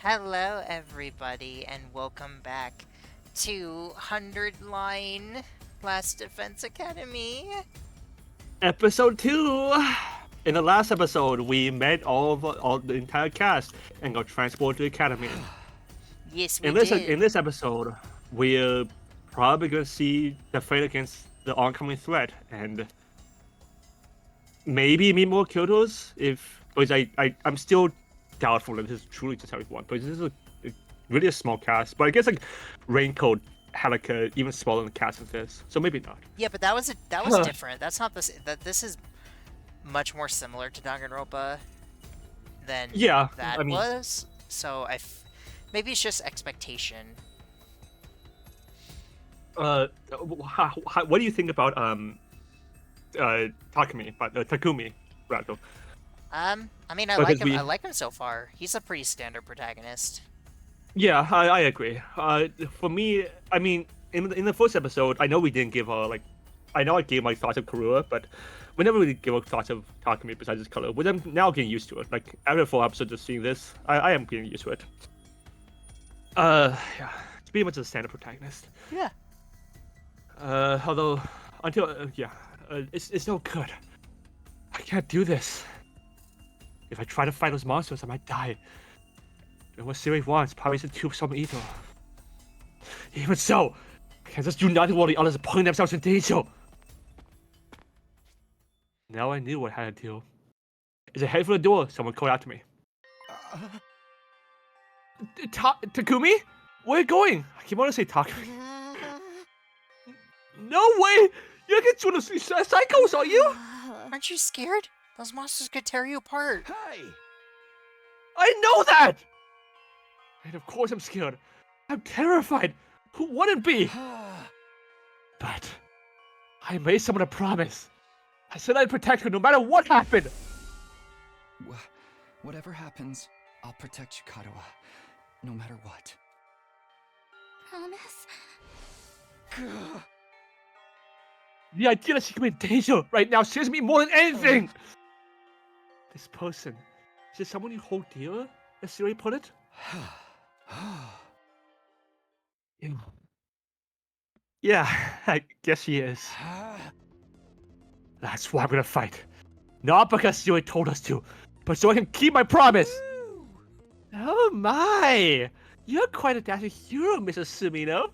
Hello, everybody, and welcome back to 100 Line Last Defense Academy. Episode 2! In the last episode, we met all the entire cast and got transported to the academy. Yes, we In this did. episode, we're probably gonna see the fight against the oncoming threat and maybe meet more Kyotos because I'm still doubtful that this is truly just everyone, because this is really a small cast. But I guess like Raincoat had like a even smaller cast than this, so maybe not. Yeah, but that was different. That's not this. This is much more similar to Danganronpa than Yeah, that I mean, was. So maybe it's just expectation. what do you think about Takumi, rather? I mean, I like Because him. I like him so far. He's a pretty standard protagonist. yeah, I agree. For me, I mean, in the first episode, I know we didn't give I know I gave my thoughts of Karua, but we never really give our thoughts of Takumi besides his color. But I'm now getting used to it. Like after 4 episodes of seeing this, I am getting used to it. Yeah, it's pretty much a standard protagonist. Yeah. Although until it's no good. I can't do this. If I try to fight those monsters, I might die. And what Siri wants probably isn't too some either. Even so, I can just do nothing while the others are putting themselves in danger. Now I knew what I had to do. As I headed for the door, someone called out to me. Takumi? Where are you going? I keep wanting to say Takumi. No way! You're getting one of these psychos, are you? Aren't you scared? Those monsters could tear you apart. Hey! I know that! And of course I'm scared. I'm terrified. Who wouldn't be? But I made someone a promise. I said I'd protect her no matter what happened. Whatever happens, I'll protect you, Katawa. No matter what. Promise? The idea that she could be in danger right now scares me more than anything. This person, is it someone you hold dear, as Siri put it? Yeah, I guess she is. That's why I'm gonna fight. Not because Siri told us to, but so I can keep my promise. Oh my! You're quite a dashing hero, Mrs. Sumino.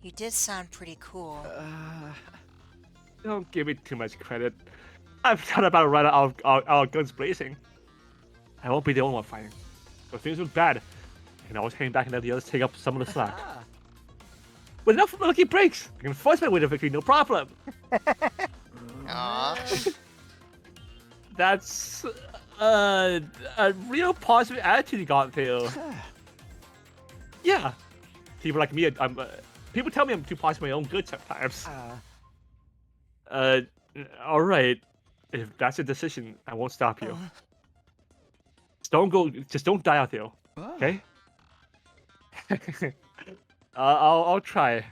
You did sound pretty cool. Don't give me too much credit. I've thought about right our guns blazing. I won't be the only one fighting. So things look bad, and I was hanging back and let the others take up some of the slack. With enough lucky breaks, I can force my way to victory, no problem. Aww. That's a real positive attitude you got there. Yeah. People like me, people tell me I'm too positive for my own good sometimes. All right. If that's a decision, I won't stop you. Just don't die out there, okay? I'll try.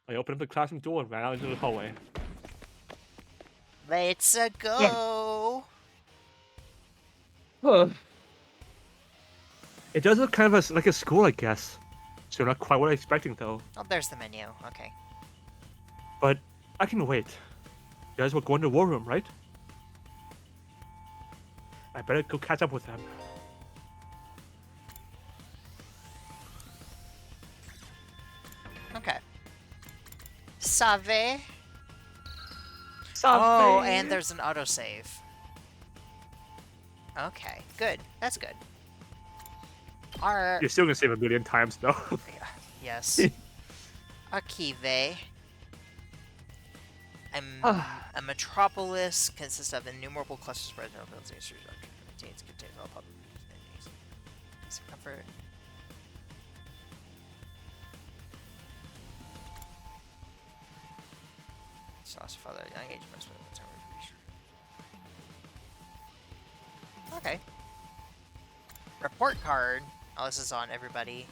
I opened up the classroom door and ran out into the hallway. Let's go. It does look kind of like a school, I guess. So not quite what I'm expecting, though. Oh, there's the menu. Okay. But I can wait. You guys were going to the war room, right? I better go catch up with them. Okay. Save. Oh, and there's an autosave. Okay, good. That's good. Our You're still gonna save a million times, though. yes. Akive. A metropolis consists of innumerable clusters spread over the contains all public entities. Some comfort. Sauce father, young age must be the time of Okay. Report card. Oh, this is on everybody.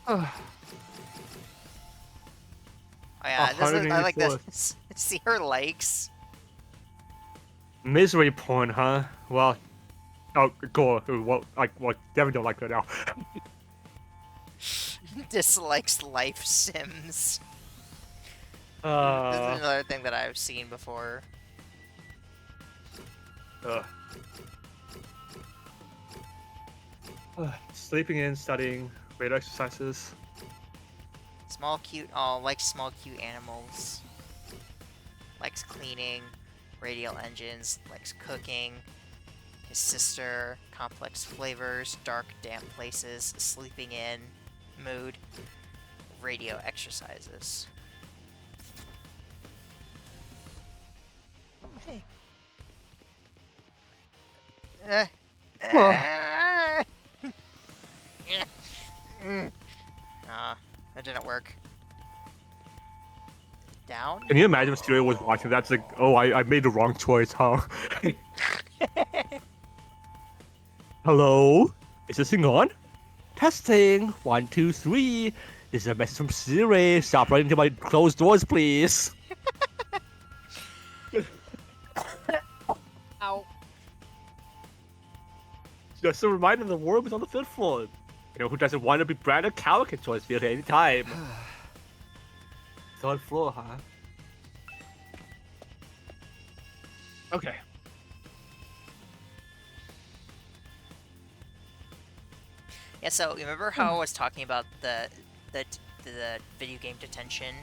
Oh yeah, this is, I like this. See her likes. Misery porn, huh? Well, Oh, cool. Well, Devin don't like that now. Dislikes life sims. This is another thing that I've seen before. Sleeping in, studying, weight exercises. Small cute, oh, likes small cute animals. Likes cleaning, radial engines, likes cooking. His sister, complex flavors, dark, damp places, sleeping in, mood, radio exercises. Hey. That didn't work. Down? Can you imagine if Studio was watching that? It's like, oh, I made the wrong choice, huh? Hello? Is this thing on? Testing. 1, 2, 3. This is a message from Siri. Stop running to my closed doors, please. Ow. Just a reminder the worm is on the 5th floor. You know who doesn't want to be branded cow can join us at any time. 3rd floor, huh? Okay. Yeah, so remember how I was talking about the video game detention?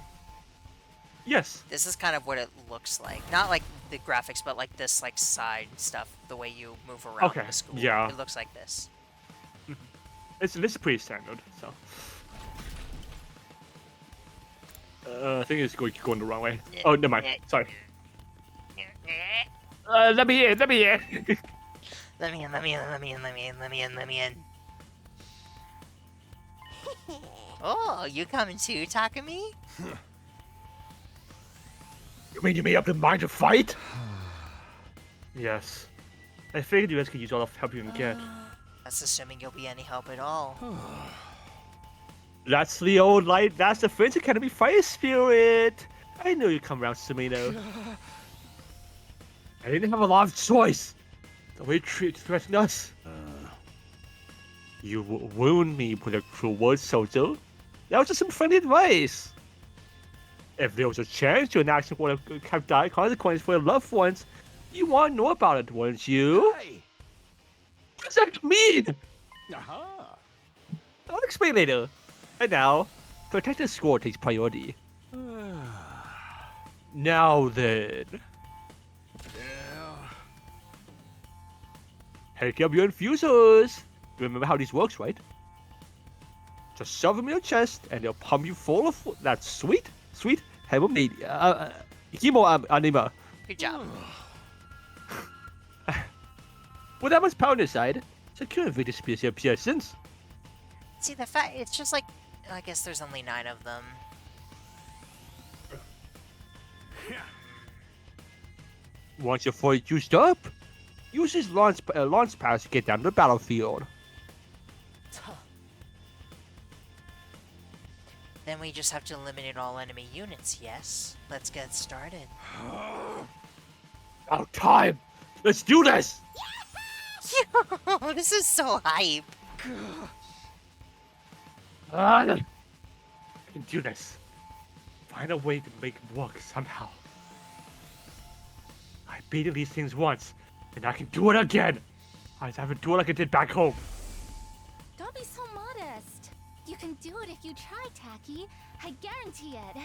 Yes. This is kind of what it looks like. Not like the graphics, but like this like side stuff, the way you move around Okay, the school. yeah. It looks like this. This is pretty standard, so. I think it's going the wrong way. Oh, never mind. Sorry. Let me in. Let me in. Oh, you coming too, Takumi? You mean you made up your mind to fight? Yes. I figured you guys could use all the help you can get. That's assuming you'll be any help at all. That's the old light. That's the Friends Academy fire spirit. I knew you'd come around, Sumino. I didn't have a lot of choice. The way you threatened us. You wound me with a cruel word, Sojo. That was just some friendly advice. If there was a chance your action would have dire consequences for your loved ones, you want to know about it, wouldn't you? Hey. What does that mean? Aha. I'll explain later. And now, protecting the score takes priority. Now then. Yeah. Take up your infusers. You remember how this works, right? Just shove them in your chest, and they'll pump you full of that sweet Hemo anima. Good job. With that much power inside, secure Victor Spears appear since. See, the fact it's just like I guess there's only 9 of them. Once your force used up, use his launch pads to get down to the battlefield. Then we just have to eliminate all enemy units, yes? Let's get started. About time! Let's do this! This is so hype. I can do this. Find a way to make it work somehow. I beat these things once, and I can do it again. I just have to do it like I did back home. Don't be so modest. You can do it if you try, Taki. I guarantee it.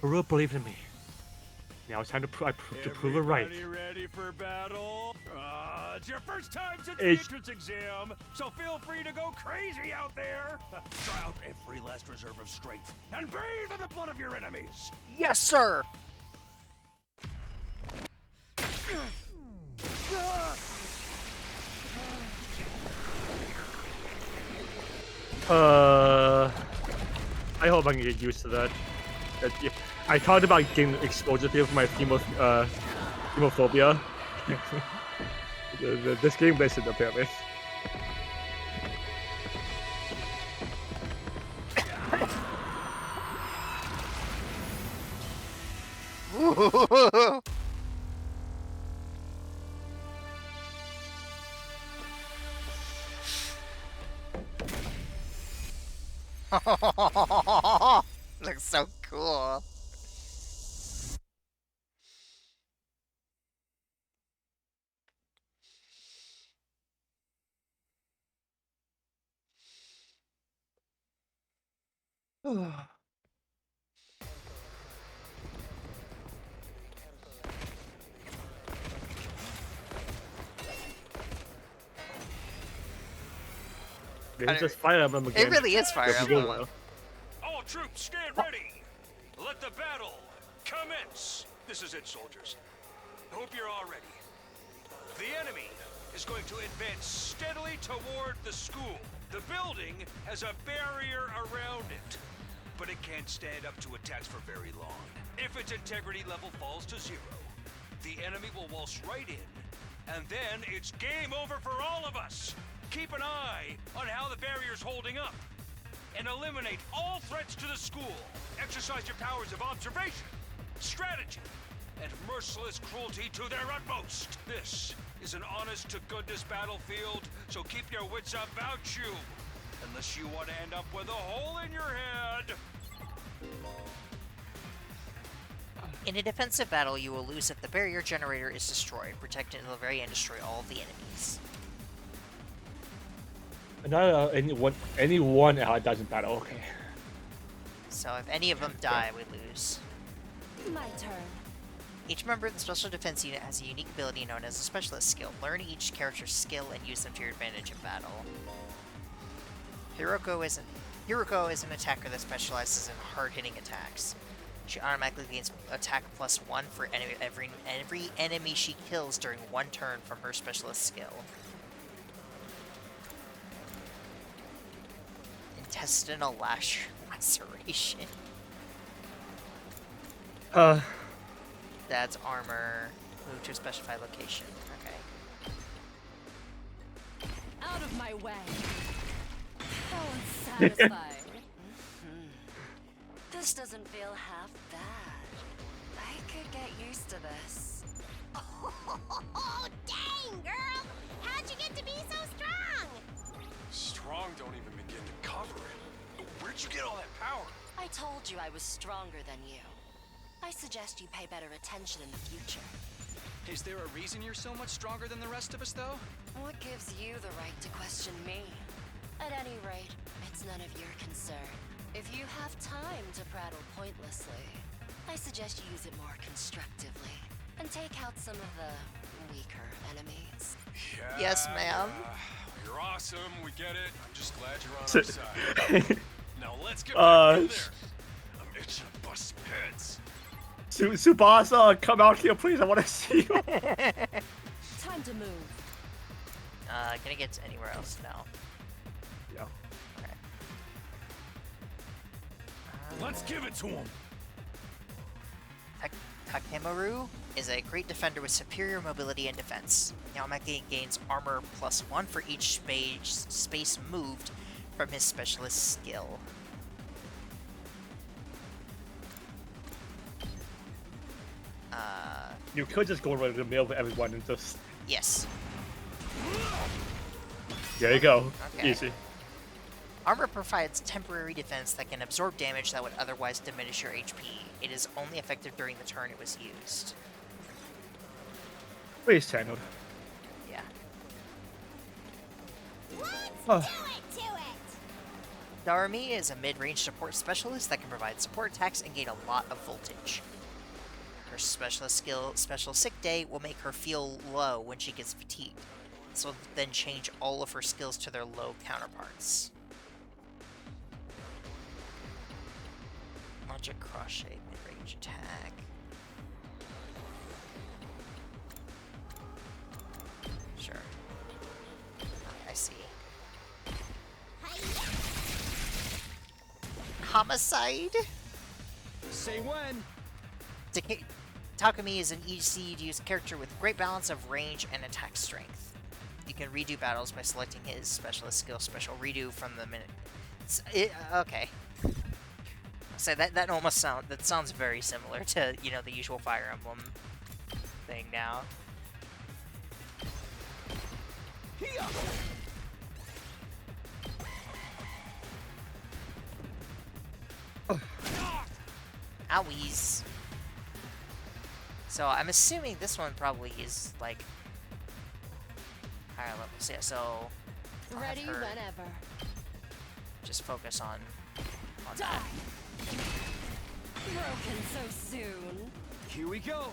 Karua believed in me. Now it's time to prove it right. Ready for battle? It's your first time since It's- the entrance exam, so feel free to go crazy out there. Try out every last reserve of strength and bathe in the blood of your enemies. Yes, sir. I hope I can get used to that. I talked about getting exposure fear for my hemophobia. This game messed it apparently. Looks so cool. It's just Fire Emblem again. It really is Fire Just a good Emblem. one. All troops, stand ready. Let the battle commence. This is it, soldiers. Hope you're all ready. The enemy is going to advance steadily toward the school. The building has a barrier around it, but it can't stand up to attacks for very long. If its integrity level falls to 0, the enemy will waltz right in, and then it's game over for all of us. Keep an eye on how the barrier's holding up, and eliminate all threats to the school. Exercise your powers of observation, strategy, and merciless cruelty to their utmost. This is an honest-to-goodness battlefield, so keep your wits about you, unless you want to end up with a hole in your head. In a defensive battle, you will lose if the barrier generator is destroyed. Protect it until the very end, destroy all of the enemies. Not anyone dies in battle. Okay. So if any of them die, we lose. My turn. Each member of the Special Defense Unit has a unique ability known as a Specialist skill. Learn each character's skill and use them to your advantage in battle. Hiroko is an attacker that specializes in hard-hitting attacks. She automatically gains attack +1 for every enemy she kills during one turn from her Specialist skill. Intestinal laceration. That's armor. Move to a specified location. Okay. Out of my way. So unsatisfying. This doesn't feel half bad. I could get used to this. Oh, dang, girl! How'd you get to be so strong? Strong don't even begin to cover it. Where'd you get all that power? I told you I was stronger than you. I suggest you pay better attention in the future. Is there a reason you're so much stronger than the rest of us, though? What gives you the right to question me? At any rate, it's none of your concern. If you have time to prattle pointlessly, I suggest you use it more constructively and take out some of the weaker enemies. Yeah. Yes, ma'am. You're awesome. We get it. I'm just glad you're on our side. Now let's get back in there. I'm itching to bust some heads. Tsubasa, come out here, please. I want to see you. Time to move. Can I get anywhere else now? Yeah. Okay. Let's give it to him. Takemaru is a great defender with superior mobility and defense. He automatically gains armor +1 for each space moved from his Specialist skill. You could just go right in the middle of everyone and just. Yes. There you go. Okay. Easy. Armor provides temporary defense that can absorb damage that would otherwise diminish your HP. It is only effective during the turn it was used. Please, channeled. Yeah. Let's do it to it! Darumi is a mid-range support specialist that can provide support attacks and gain a lot of voltage. Her Specialist skill, Special Sick Day, will make her feel low when she gets fatigued. This will then change all of her skills to their low counterparts. Magic Crochet, mid-range attack. Sure. I see. Hi-ya! Homicide? Say when. Takumi is an easy-to-use character with great balance of range and attack strength. You can redo battles by selecting his Specialist skill, Special Redo from the minute. Okay. So that almost sounds very similar to, you know, the usual Fire Emblem thing now. Owies. So I'm assuming this one probably is like higher levels. Yeah, so I'll have Ready her whenever. just focus on Die! that. Broken so soon. Here we go.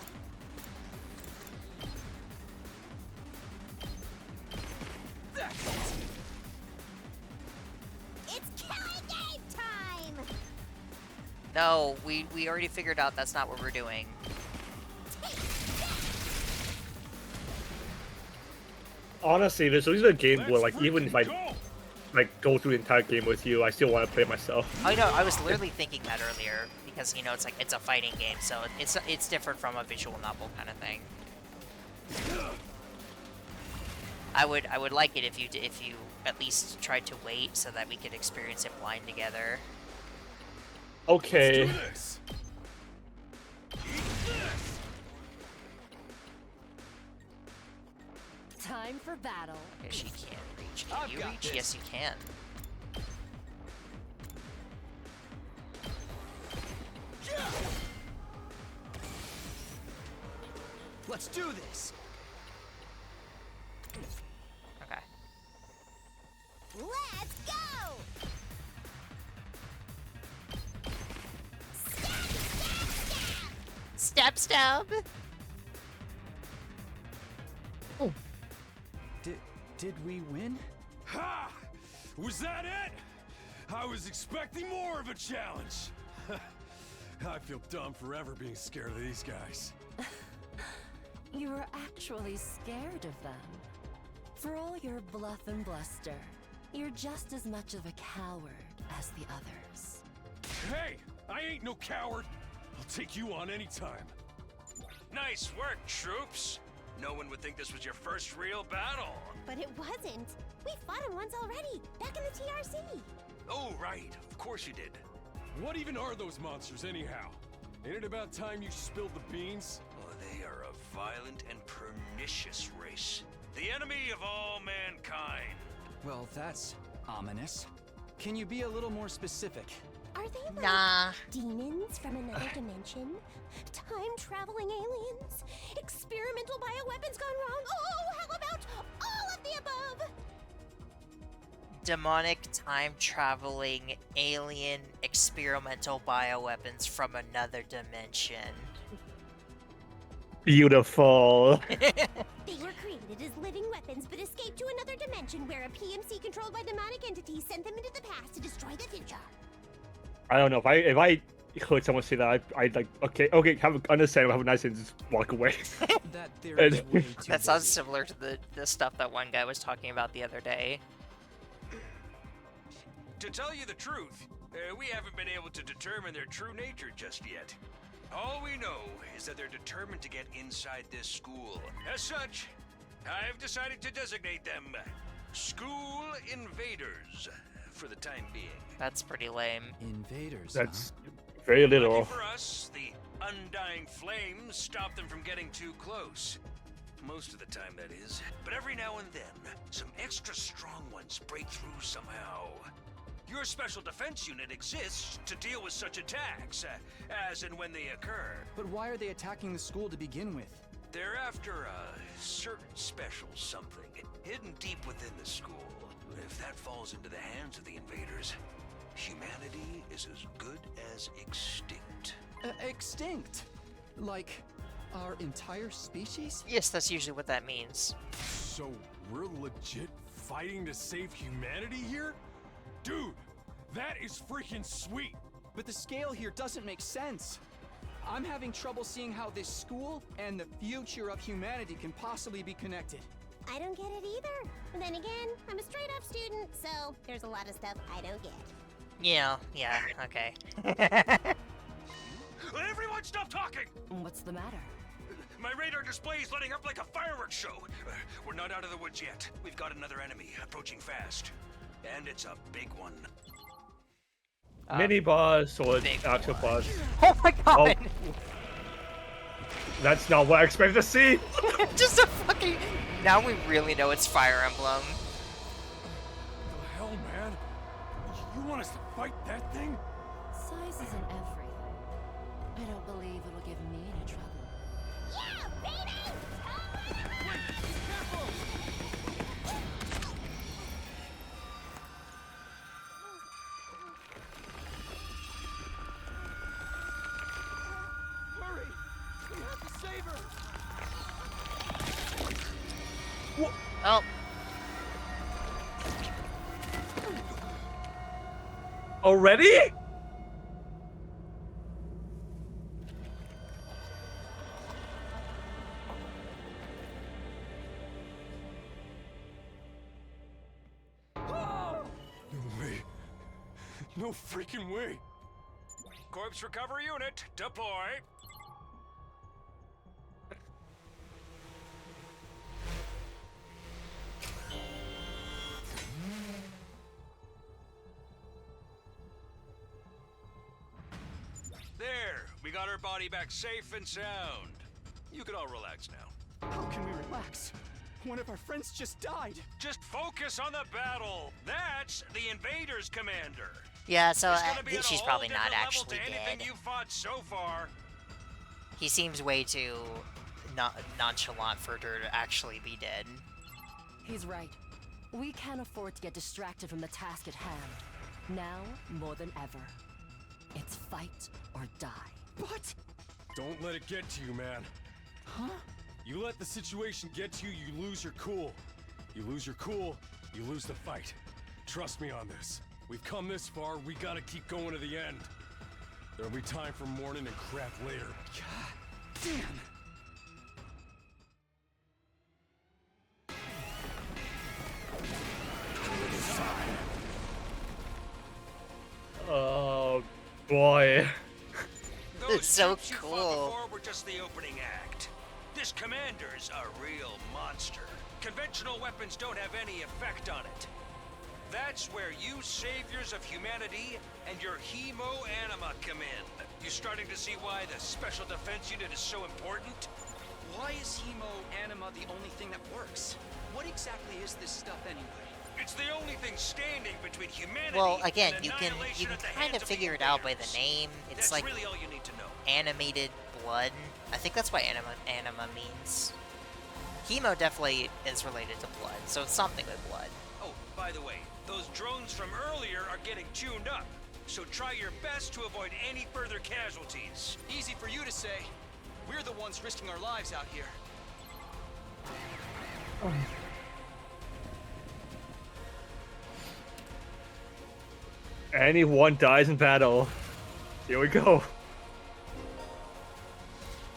That's it. It's killing game time! No, we already figured out that's not what we're doing. Honestly, there's always a game where like even if I like go through the entire game with you, I still want to play myself. I know, I was literally thinking that earlier because you know it's like it's a fighting game, so it's different from a visual novel kind of thing. I would like it if you at least tried to wait so that we could experience it blind together. Okay. Do this. Eat this. Time for battle. Okay, she can't reach. Can I've you got reach? this. Yes, you can. Let's do this. Okay. Let's go! Stab, stab. Did we win? Ha! Was that it? I was expecting more of a challenge. I feel dumb forever being scared of these guys. You were actually scared of them. For all your bluff and bluster, you're just as much of a coward as the others. Hey, I ain't no coward. I'll take you on anytime. Nice work, troops. No one would think this was your first real battle. But it wasn't. We fought him once already, back in the TRC. Oh, right. Of course you did. What even are those monsters, anyhow? Ain't it about time you spilled the beans? Oh, they are a violent and pernicious race. The enemy of all mankind. Well, that's ominous. Can you be a little more specific? Are they like Nah. demons from another dimension? Time-traveling aliens? Experimental bioweapons gone wrong? Oh, how about all of the above? Demonic time-traveling alien experimental bioweapons from another dimension. Beautiful. They were created as living weapons, but escaped to another dimension where a PMC controlled by demonic entities sent them into the past to destroy the future. I don't know if I heard someone say that, I'd like okay, understand, have a nice and just walk away. That theory is way too That sounds busy. similar to the stuff that one guy was talking about the other day. To tell you the truth, we haven't been able to determine their true nature just yet. All we know is that they're determined to get inside this school. As such, I've decided to designate them School Invaders for the time being. That's pretty lame. Invaders, That's very Lucky little. for us, the undying flames stop them from getting too close. Most of the time, that is. But every now and then, some extra strong ones break through somehow. Your special defense unit exists to deal with such attacks, as and when they occur. But why are they attacking the school to begin with? They're after a certain special something hidden deep within the school. If that falls into the hands of the invaders, humanity is as good as extinct. Extinct? Like our entire species? Yes, that's usually what that means. So we're legit fighting to save humanity here? Dude, that is freaking sweet. But the scale here doesn't make sense. I'm having trouble seeing how this school and the future of humanity can possibly be connected. I don't get it either. And then again, I'm a straight-up student, so there's a lot of stuff I don't get. Yeah, okay. Everyone stop talking! What's the matter? My radar display is lighting up like a fireworks show. We're not out of the woods yet. We've got another enemy approaching fast. And it's a big one. Mini boss or big actual one. boss. Oh my god! That's not what I expected to see. Just a fucking... Now we really know it's Fire Emblem. The hell, man? You want us to fight that thing? Size isn't everything. I don't believe it'll give me any trouble. Yeah, baby! Hurry! We have to save her! Oh, Already? No way. No freaking way. Corpse recovery unit, deploy. There, we got her body back safe and sound. You can all relax now. How can we relax? One of our friends just died. Just focus on the battle. That's the invaders, Commander. yeah, so It's I gonna be think at a she's whole probably not different level actually to anything dead. you fought so far. He seems way too nonchalant for her to actually be dead. He's right. We can't afford to get distracted from the task at hand. Now, more than ever. It's fight or die. But... Don't let it get to you, man. Huh? You let the situation get to you, you lose your cool. You lose your cool, you lose the fight. Trust me on this. We've come this far, we gotta keep going to the end. There'll be time for mourning and crap later. God damn! Oh boy. Those It's so troops you fought cool. before were just the opening act. This commander's a real monster. Conventional weapons don't have any effect on it. That's where you saviors of humanity and your hemo-anima come in. You starting to see why the Special Defense Unit is so important? Why is hemo-anima the only thing that works? What exactly is this stuff anyway? It's the only thing standing between humanity Well, again, and you can annihilation at the kind hands of figure it out by the invaders. name. It's That's like really all you need to know. animated blood. I think that's what anima means. Hemo definitely is related to blood, so it's something with blood. Oh, by the way, those drones from earlier are getting tuned up, so try your best to avoid any further casualties. Easy for you to say. We're the ones risking our lives out here. Anyone dies in battle. Here we go.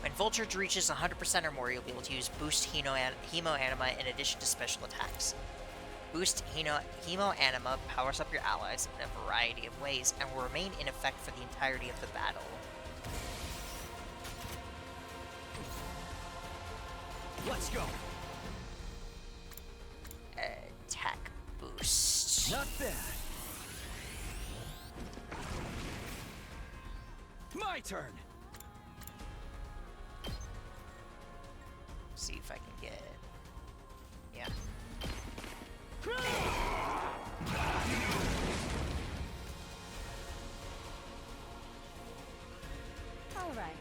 When Voltage reaches 100% or more, you'll be able to use Boost Hemo Anima in addition to special attacks. Boost Hemo Anima powers up your allies in a variety of ways and will remain in effect for the entirety of the battle. Let's go. Attack boost. Not bad. My turn. See if I can get. Yeah. All right,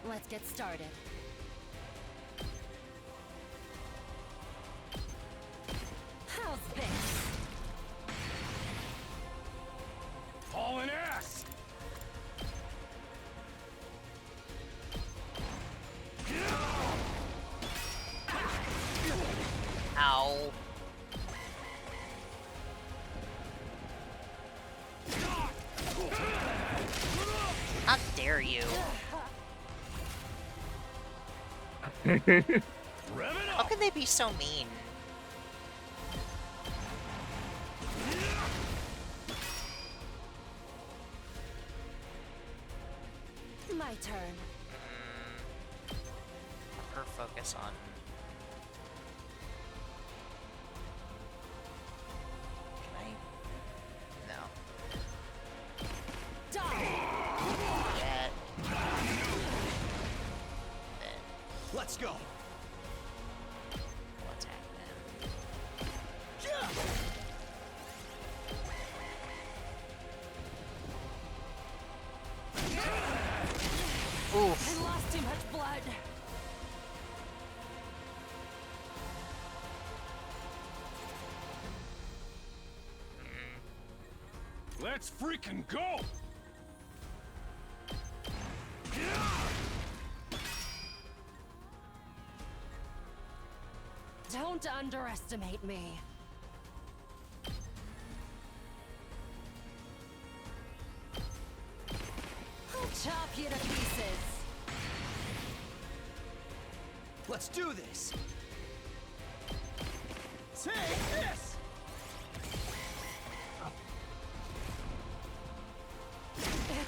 let's get started. How's this? Hauling ass! Ow. How dare you? Rev it How up! can they be so mean? My turn. Her focus on. Can I? No. Die! Yet. Then Let's go. we'll attack them. Let's freaking go! Don't underestimate me. I'll chop you to pieces. Let's do this. Take this.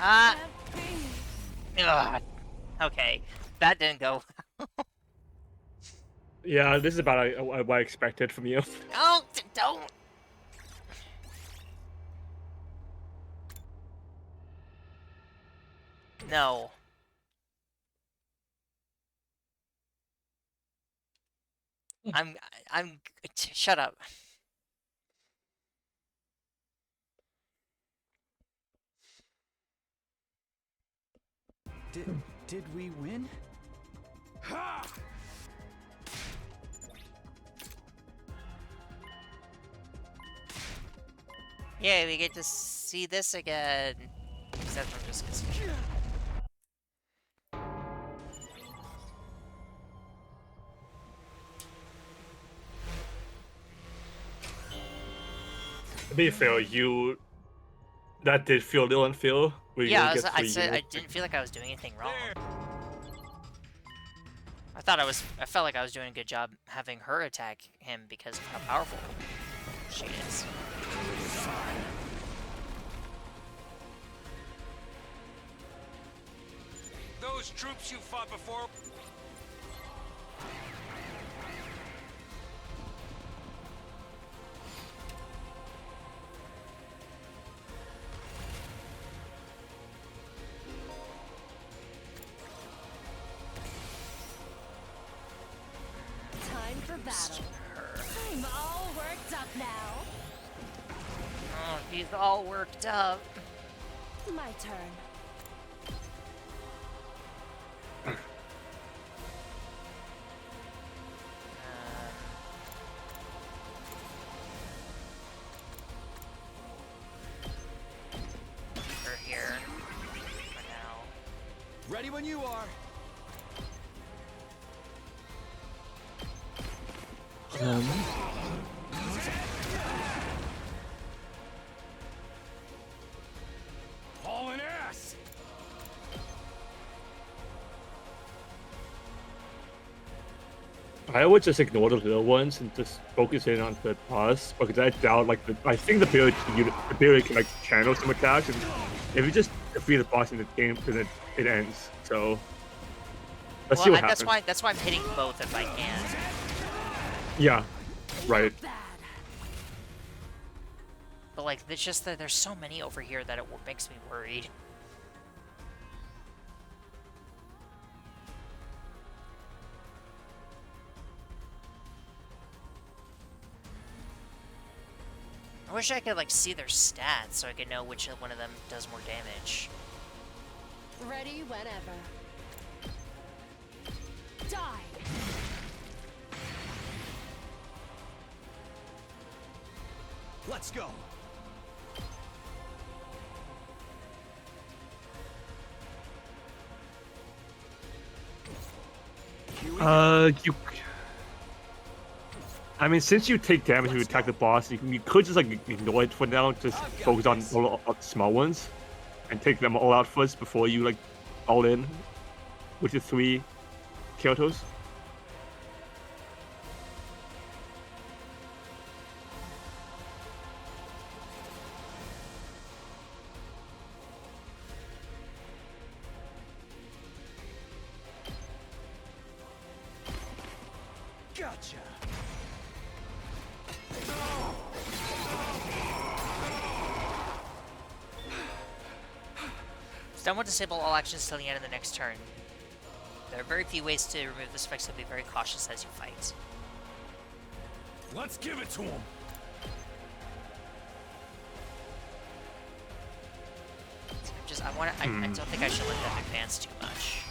Ah. Ugh. Okay, that didn't go. Yeah, this is about what I expected from you. Don't. No. I'm. Shut up. Did we win? Ha! Yeah, we get to see this again. Except I'm just concerned. To be fair, that did feel a little unfair. Yeah, I said I didn't feel like I was doing anything wrong. I felt like I was doing a good job having her attack him because of how powerful she is. Those troops you fought before. Time for battle. I'm all worked up now. Oh, he's all worked up. My turn. Her here for now. Ready when you are. Hauling ass! I would just ignore the little ones and just focus in on the boss because I doubt I think the ability can like channel some attacks, and if you just defeat the boss in the game, then it ends. So let's see what happens. That's why I'm hitting both if I can. Yeah, right. But like, it's just that there's so many over here that it makes me worried. I wish I could like see their stats so I could know which one of them does more damage. Ready whenever. Die! Let's go. I mean, since you take damage when you attack the boss, you could just like ignore it for now. Just focus on all the small ones, and take them all out first before you like all in with your 3 Kyotos. Gotcha. Stun will disable all actions till the end of the next turn. There are very few ways to remove this effect, so be very cautious as you fight. Let's give it to him. I don't think I should let them advance too much.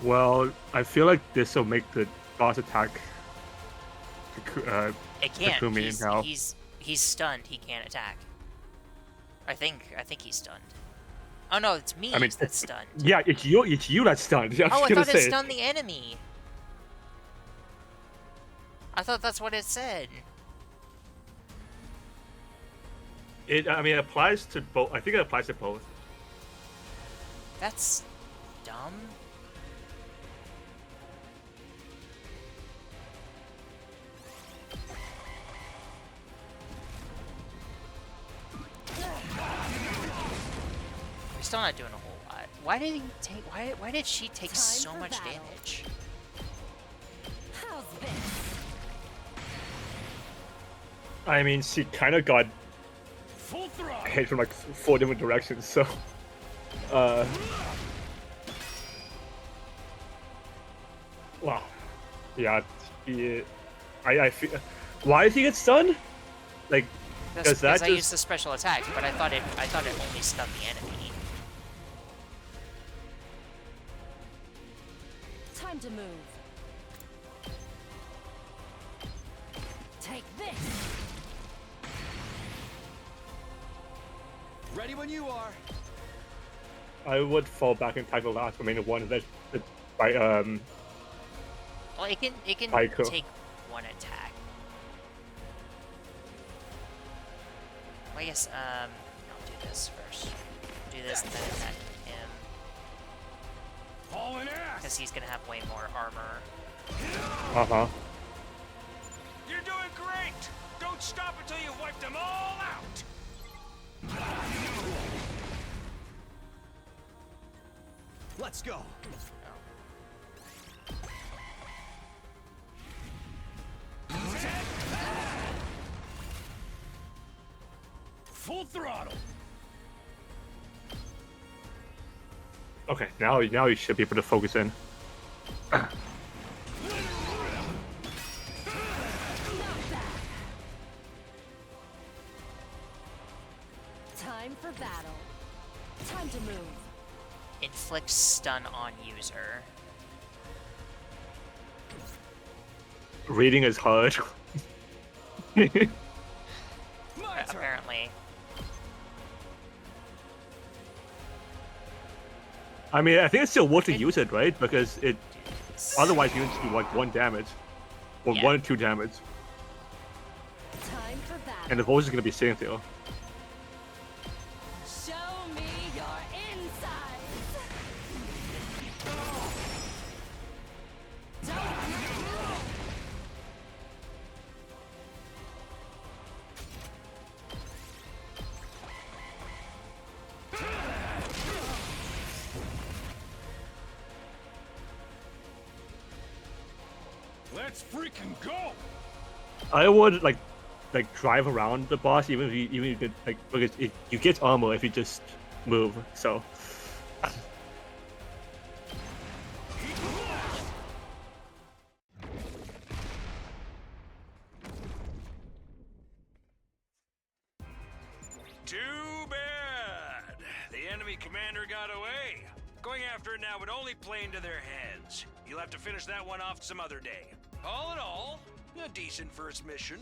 Well, I feel like this will make the boss attack It can't. Takumi now. He's He's stunned. He can't attack. I think he's stunned. Oh no, it's me I mean, that's stunned. Yeah, it's you that's stunned. I was Oh, I gonna thought it say. stunned the enemy. I thought that's what it said. I mean, it applies to both. I think it applies to both. That's dumb. We're still not doing a whole lot. Why did he take? Why did she take Time so for much battle. damage? How's this? I mean, she kind of got Full throttle. hit from like 4 different directions. So, wow, yeah. I feel. Why did he get stunned? Like, That's does that because I just? used the special attack, but I thought it only stunned the enemy. Time to move. Take this. Ready when you are. I would fall back and tackle last remaining one that by Well, it can Aiko. take one attack. Well, I guess I'll do this first. Do this and then attack him Hauling because ass. he's gonna have way more armor. You're doing great! Don't stop until you've wiped them all out! Let's go. Full throttle. Okay, now you should be able to focus in. Time for battle. Time to move. Inflict stun on user. Reading is hard. My turn. Apparently. I mean, I think it's still worth to use it, right? Because it otherwise you would just do like 1 damage, or Yeah. 1 or 2 damage, Time for battle. and the voice is gonna be sitting there. Show me your insides. Let's freaking go. I would like drive around the boss even if you could, like, because you get armor if you just move. So Too bad! The enemy commander got away. Going after it now would only play into their hands. You'll have to finish that one off some other day. All in all, a decent first mission.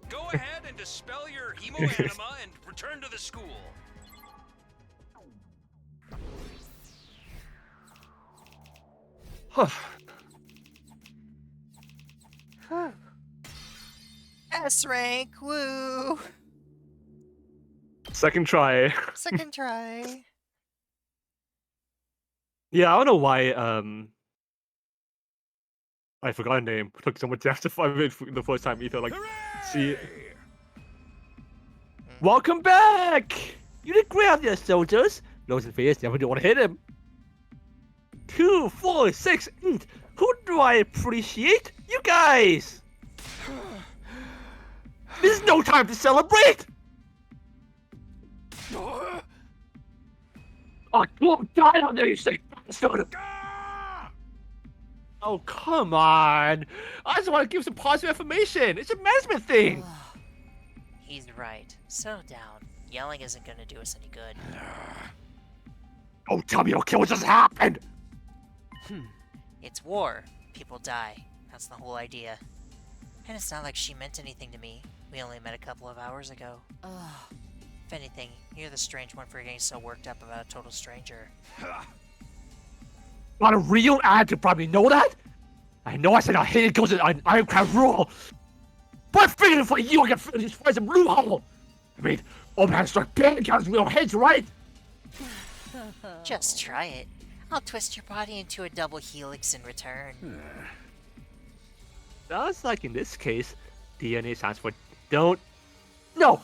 Go ahead and dispel your hemoanima and return to the school. S rank, woo! second try. Second try. Yeah, I don't know why. I forgot her name. It took so much time to find it the first time either. Like, see. Welcome back! You did great out there, soldiers. Nose and face, never do want to hit him. 2, 4, 6, 8. Who do I appreciate? You guys! This is no time to celebrate! Oh, don't die out there, you sick bastard! Oh, come on! I just want to give some positive information. It's a management thing. He's right. Settle down. Yelling isn't gonna do us any good. Oh, tell me, okay, what just happened? It's war. People die. That's the whole idea. And it's not like she meant anything to me. We only met a couple of hours ago. If anything, you're the strange one for getting so worked up about a total stranger. Not a real ad to probably know that? I know I said I hated girls on Ironcraft Rule. But I figured for you I can fill this for some loophole. I mean, old man struck bad guys real heads, right? Just try it. I'll twist your body into a double helix in return. Sounds like in this case, DNA stands for don't. No!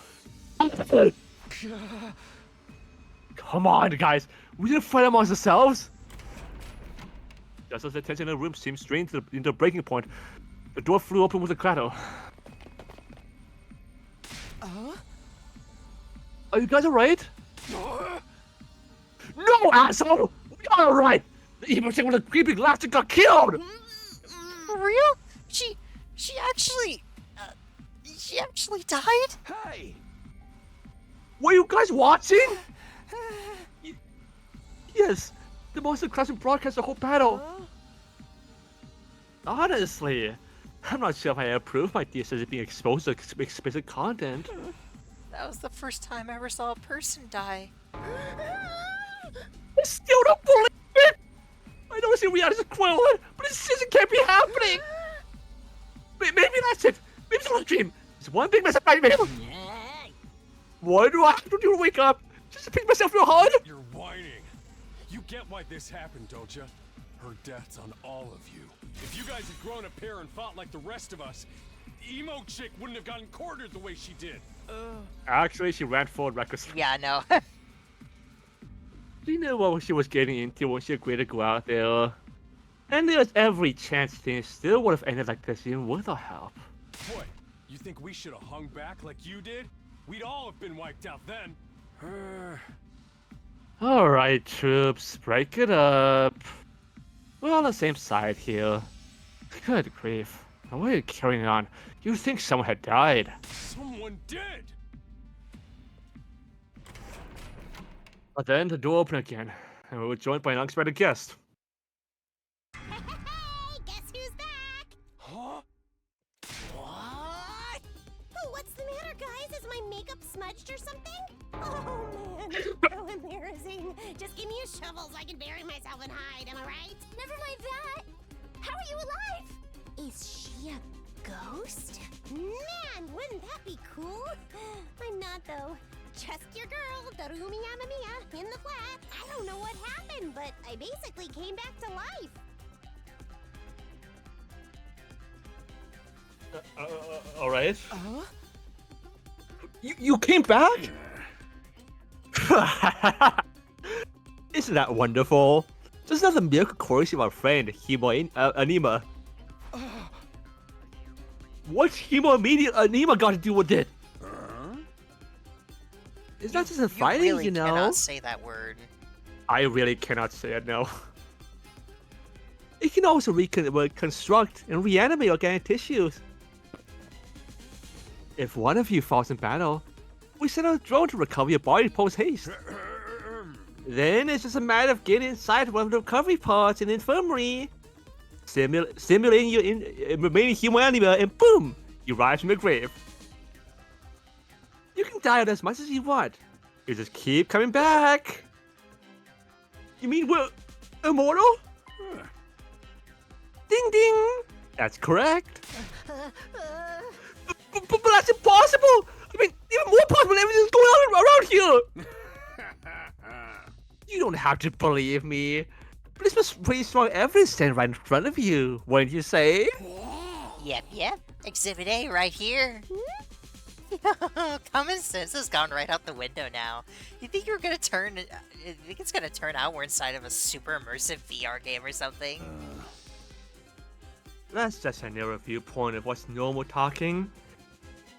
Come on, guys. We didn't fight amongst ourselves. Just as the tension in the room seemed strained into the breaking point, the door flew open with a clatter. Are you guys alright? No, asshole! We are alright! The evil thing with the creepy glass that got killed! For real? She actually died? Hey! Were you guys watching? Yes, the Monster Classroom broadcast the whole battle. Honestly, I'm not sure if I approve my thesis being exposed to explicit content. That was the first time I ever saw a person die. I still don't believe it! I know it's a reality equivalent, but it just can't be happening! Maybe that's it! Maybe it's not a dream! It's one big mess of nightmare! Why do I have to wake up just to pick myself real hard? You're whining. You get why this happened, don't you? Her death's on all of you. If you guys had grown a pair and fought like the rest of us, emo chick wouldn't have gotten cornered the way she did. Actually, she ran forward recklessly. Yeah, no. She knew what she was getting into when she agreed to go out there. And there was every chance things still would have ended like this even with our help. What? You think we should have hung back like you did? We'd all have been wiped out then. Alright, troops, break it up. We're on the same side here. Good grief. The way you're carrying on, you'd think someone had died. Someone did! But then the door opened again, and we were joined by an unexpected guest. Hey, guess who's back? Huh? What? Oh, what's the matter, guys? Is my makeup smudged or something? Oh, man. So embarrassing. Just give me a shovel so I can bury myself and hide, am I right? Never mind that. How are you alive? Is she a ghost? Man, wouldn't that be cool? I'm not, though. Just your girl, Darumi Yamamiya, in the flat. I don't know what happened, but I basically came back to life. Alright. You came back? Isn't that wonderful? Just another miracle chorus of our friend, Himo Anima. What's Himo Anima got to do with it? It's not just a fighting, you really you know? cannot say that word. I really cannot say it, no. It can also reconstruct and reanimate organic tissues. If one of you falls in battle, we send out a drone to recover your body post-haste. Then it's just a matter of getting inside one of the recovery pods in the infirmary, simulating your remaining human anima, and boom! You rise from your grave. You can die out as much as you want. You just keep coming back. You mean we're immortal? Ding ding! That's correct. But that's impossible! I mean, even more possible than everything's going on around here! You don't have to believe me. But this was pretty strong evidence standing right in front of you, wouldn't you say? Yep. Exhibit A right here. Common sense has gone right out the window now. You think you're gonna turn? You think it's gonna turn out we're inside of a super immersive VR game or something? That's just a narrow viewpoint of what's normal talking.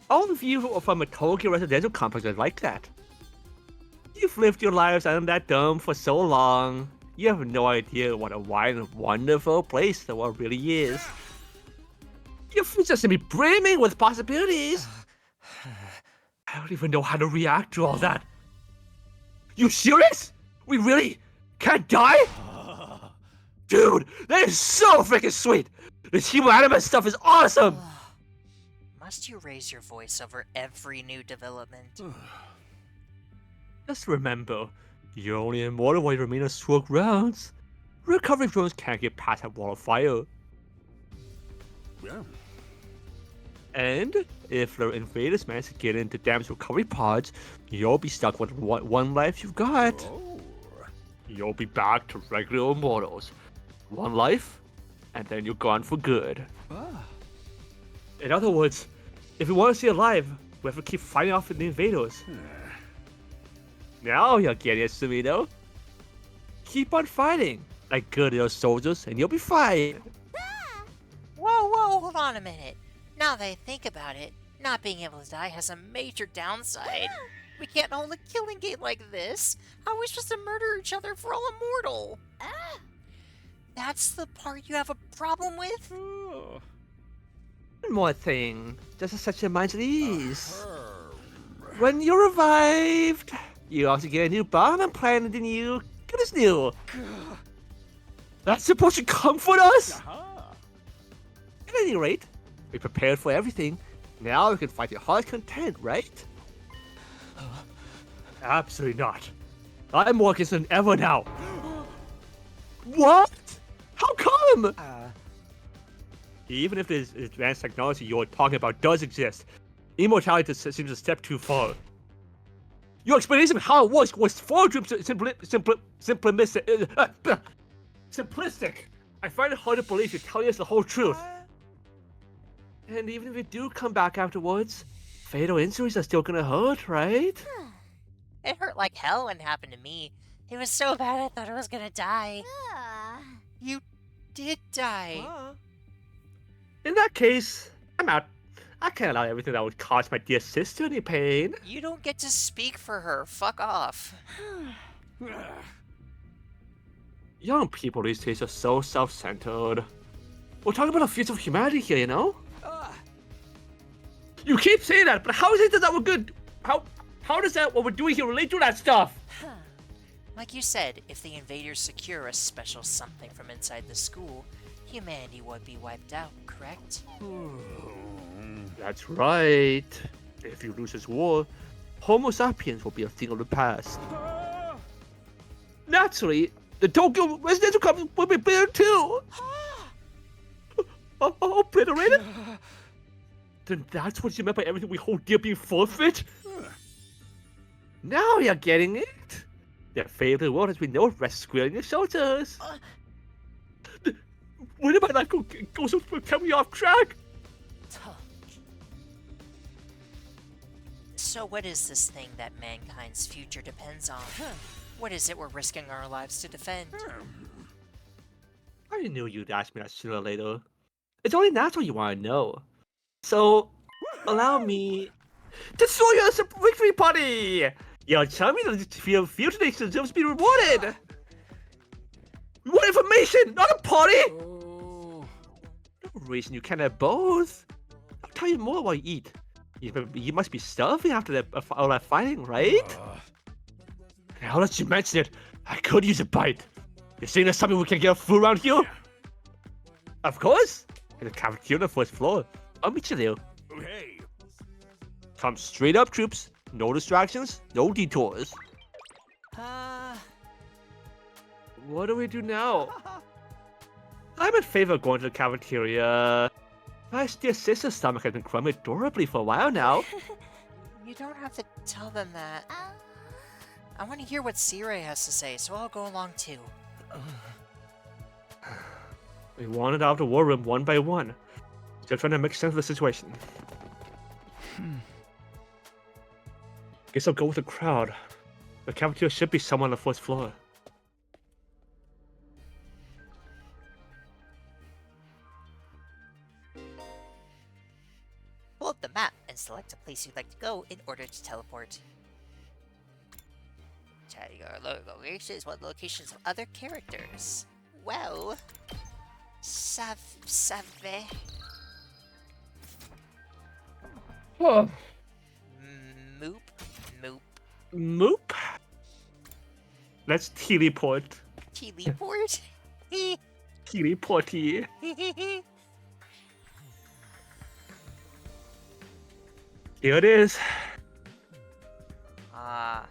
All of you from a Tokyo residential complex are like that. You've lived your lives under that dome for so long, you have no idea what a wide and wonderful place the world really is. Your future's gonna be brimming with possibilities. I don't even know how to react to all that. You serious? We really can't die? Dude, that is so freaking sweet! This human anima stuff is awesome! My must you raise your voice over every new development? Just remember, you're only immortal while you remain on school grounds. Recovery drones can't get past that wall of fire. Yeah. And if the invaders manage to get into damaged recovery pods, you'll be stuck with one life you've got. Oh. You'll be back to regular immortals. One life, and then you're gone for good. Ah. In other words, if we want to stay alive, we have to keep fighting off the invaders. Now you're getting it, Sumino. Keep on fighting, like good little soldiers, and you'll be fine. Whoa, hold on a minute. Now that I think about it, not being able to die has a major downside. We can't hold a killing game like this. How are we supposed to murder each other if we're all immortal? That's the part you have a problem with? One more thing, just to set your minds at ease. When you're revived, you also get a new bomb planet, didn't you? Goodness new. That's supposed to comfort us? At any rate, we prepared for everything. Now we can fight your heart's content, right? Absolutely not. I'm more concerned than ever now. What? How come? Even if this advanced technology you're talking about does exist, immortality seems a step too far. Your explanation of how it works was far too simplistic. I find it hard to believe you're telling us the whole truth. And even if you do come back afterwards, fatal injuries are still gonna hurt, right? It hurt like hell when it happened to me. It was so bad I thought I was gonna die. You did die. In that case, I'm out. I can't allow everything that would cause my dear sister any pain. You don't get to speak for her. Fuck off. Young people these days are so self-centered. We're talking about the future of humanity here, you know? You keep saying that, but how is it that we're good? How does that what we're doing here relate to that stuff? Like you said, if the invaders secure a special something from inside the school, humanity would be wiped out, correct? That's right. If you lose this war, Homo sapiens will be a thing of the past. Naturally, the Tokyo residential complex will be obliterated too. Obliterated? Then that's what you meant by everything we hold dear being forfeit? Now you're getting it. The fate of the world has been no rest square in your shoulders. When am I not go so tell me off track? So what is this thing that mankind's future depends on? What is it we're risking our lives to defend? I knew you'd ask me that sooner or later. It's only natural you want to know. So, allow me to throw you a victory party! You're telling me that the future nations deserves to be rewarded! We want information, not a party! No reason you can't have both. I'll tell you more while you eat. You must be starving after all that fighting, right? Now that you mention it, I could use a bite. You saying there's something we can get food around here? Of course! In the cafeteria on the first floor. I'll meet you there. Hey. Come straight up, troops. No distractions, no detours. What do we do now? I'm in favor of going to the cafeteria. My dear sister's stomach has been crumbling adorably for a while now. You don't have to tell them that. I want to hear what Sirei has to say, so I'll go along too. We wandered out of the war room one by one. Still trying to make sense of the situation. Guess I'll go with the crowd. The cafeteria should be somewhere on the first floor. Pull up the map and select a place you'd like to go in order to teleport. Tell your locations what locations of other characters. Well, Save. Oh. Moop. Let's teleport. Teleport? Teleporty. Here it is. Ah.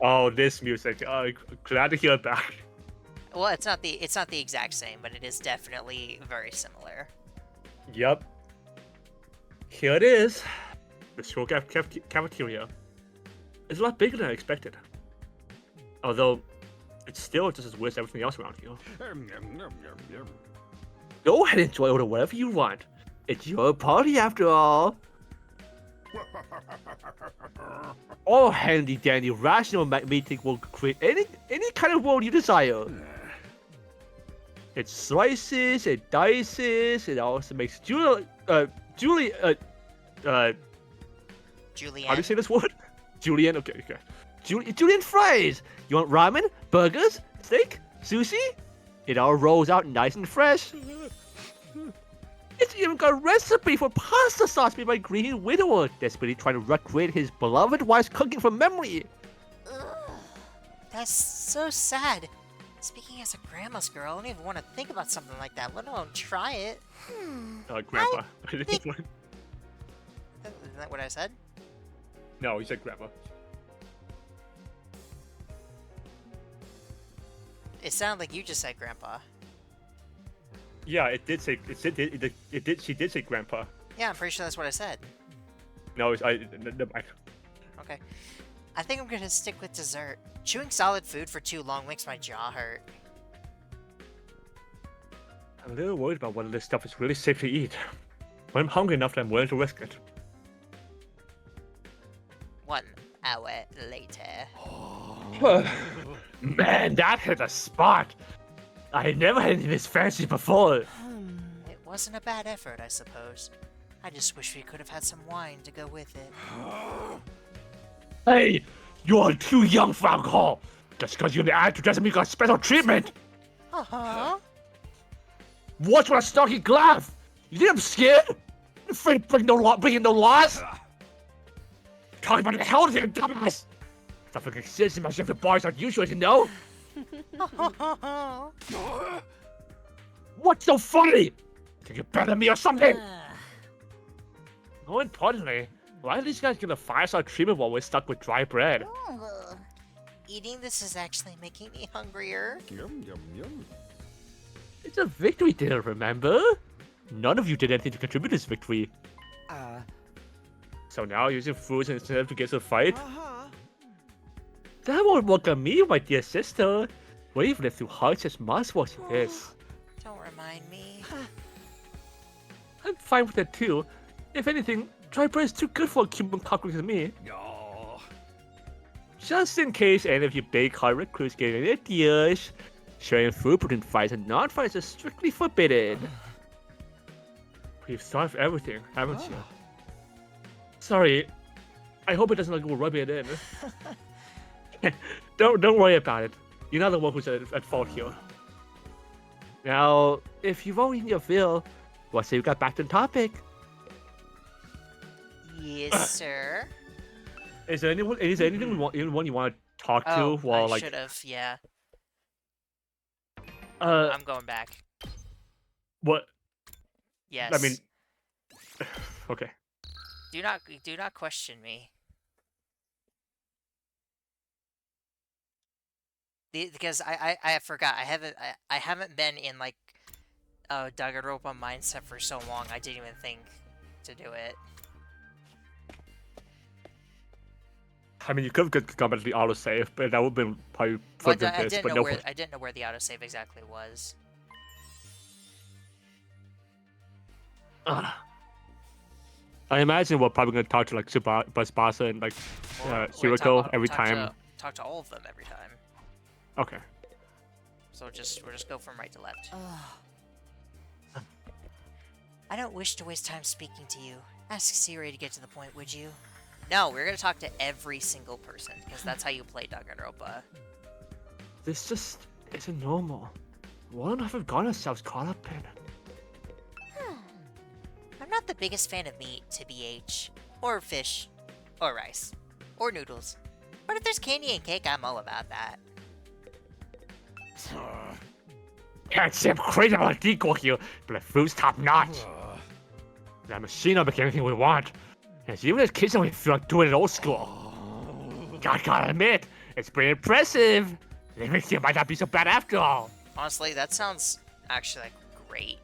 Oh, this music. Glad to hear it back. Well, it's not the exact same, but it is definitely very similar. Yep. Here it is. The school cafeteria. It's a lot bigger than I expected. Although, it's still just as weird as everything else around here. Go ahead and enjoy order whatever you want. It's your party after all. All handy-dandy rational meeting will create any kind of world you desire. It slices, it dices, it also makes Julian. how do you say this word? Julian, okay. Julian fries! You want ramen, burgers, steak, sushi? It all rolls out nice and fresh. It's even got a recipe for pasta sauce made by Green Widower, desperately trying to recreate his beloved wife's cooking from memory. That's so sad. Speaking as a grandma's girl, I don't even want to think about something like that, let alone try it. Grandpa. Isn't that what I said? No, he said grandpa. It sounded like you just said grandpa. Yeah, it did say she did say grandpa. Yeah, I'm pretty sure that's what I said. No, I. Okay. I think I'm gonna stick with dessert. Chewing solid food for too long makes my jaw hurt. I'm a little worried about whether this stuff is really safe to eat. But I'm hungry enough that I'm willing to risk it. 1 hour later. Man, that hit a spot. I had never had anything this fancy before. It wasn't a bad effort, I suppose. I just wish we could have had some wine to go with it. Hey, you're too young for alcohol. Just because you're the actor doesn't mean you got special treatment. What's with a stocky glove? You think I'm scared? You afraid of breaking no laws? Talking about the hell is it, dumbass? Stuff like exists in my ship of bars aren't usual, you know? What's so funny? Think you're better than me or something? More importantly, why are these guys getting a 5-star treatment while we're stuck with dry bread? Eating this is actually making me hungrier. Yum, yum, yum. It's a victory dinner, remember? None of you did anything to contribute to this victory. So now using foods instead to get to the fight? That won't work on me, my dear sister. We've lived through hard as much as this. Don't remind me. I'm fine with it too. If anything, dry bread is too good for a Cuban cockroach as me. Oh. Just in case any of you big hard recruits get any ideas, sharing food between fights and non-fights is strictly forbidden. We've starved everything, haven't you? Sorry. I hope it doesn't go rubbing it in. Don't worry about it. You're not the one who's at fault here. Now, if you've already eaten your fill, what say we got back to the topic? Yes, sir. Is there anyone? Is there anything anyone you want to talk to while I should have. Yeah. Uh, I'm going back. What? Yes. I mean, okay. Do not question me. Because I forgot. I haven't been in like Danganronpa mindset for so long. I didn't even think to do it. I mean, you could have gone back to the autosave, but that would have been probably Well, further I this. didn't But know no. where I didn't know where the autosave exactly was. I imagine we're probably gonna talk to like Tsubasa and like We're Hiroko every time. Talk to all of them every time. Okay. So we'll just go from right to left. I don't wish to waste time speaking to you. Ask Siri to get to the point, would you? No, we're gonna talk to every single person, because that's how you play Danganronpa. This just isn't normal. What on earth have gotten ourselves caught up in? I'm not the biggest fan of meat, TBH. Or fish. Or rice. Or noodles. But if there's candy and cake, I'm all about that. Can't say I'm crazy about Deco here, but the food's top notch. That machine will make anything we want. Yes, even as kids, we feel like doing it old school. I gotta admit, it's pretty impressive. Living here might not be so bad after all. Honestly, that sounds actually like great.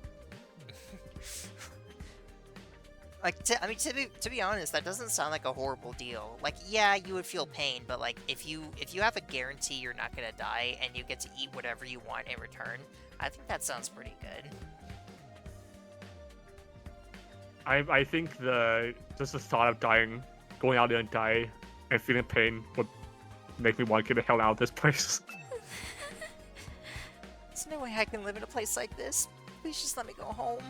Like, to be honest, that doesn't sound like a horrible deal. Like, yeah, you would feel pain, but like, if you have a guarantee you're not gonna die and you get to eat whatever you want in return, I think that sounds pretty good. I think just the thought of dying, going out there and die, and feeling pain would make me want to get the hell out of this place. There's no way I can live in a place like this. Please just let me go home.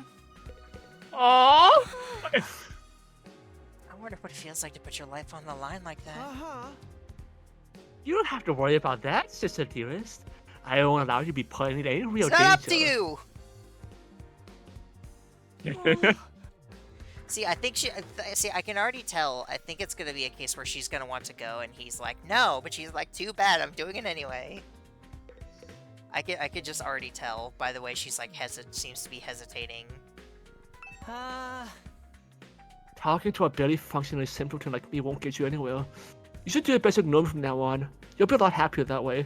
Aww! I wonder what it feels like to put your life on the line like that. You don't have to worry about that, sister dearest. I won't allow you to be put in any real It's danger. not up to you! See, I think I can already tell. I think it's gonna be a case where she's gonna want to go, and he's like, no, but she's like, too bad, I'm doing it anyway. I could just already tell by the way she's like seems to be hesitating. Talking to a barely functioning simpleton like me won't get you anywhere. You should do your best to ignore me from now on. You'll be a lot happier that way.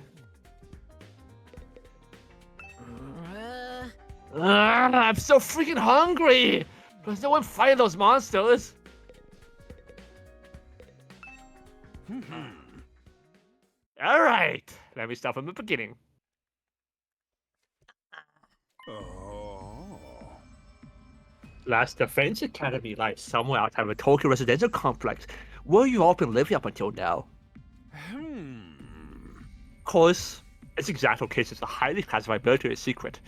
I'm so freaking hungry! There's no one fighting those monsters! Alright, let me start from the beginning. Last Defense Academy lies somewhere outside of a Tokyo residential complex, where you all been living up until now. Of course, its exact location is a highly classified military secret.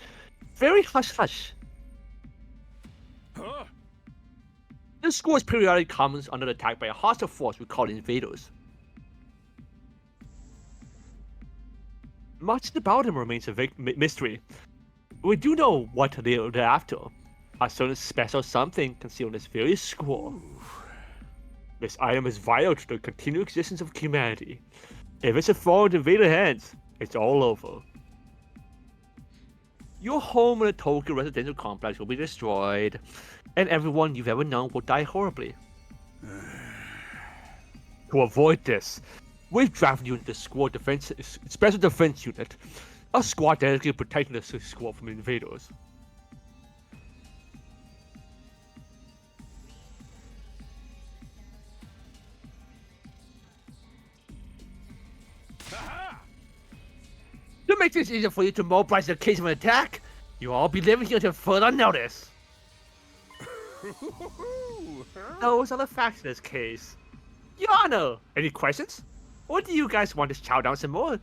Very hush-hush. The school is periodically comes under attack by a hostile force we call invaders. Much about them remains a mystery. We do know what they're after. A certain special something concealed in this very school. This item is vital to the continued existence of humanity. If it's a fall into invader hands, it's all over. Your home in the Tokyo residential complex will be destroyed, and everyone you've ever known will die horribly. To avoid this, we've drafted you into the Special Defense Unit, a squad dedicated to protecting the school from invaders. To make this easier for you to mobilize in case of an attack, you'll all be living here until further notice. Those are the facts in this case. Your Honor, any questions? Or do you guys want to chow down some more?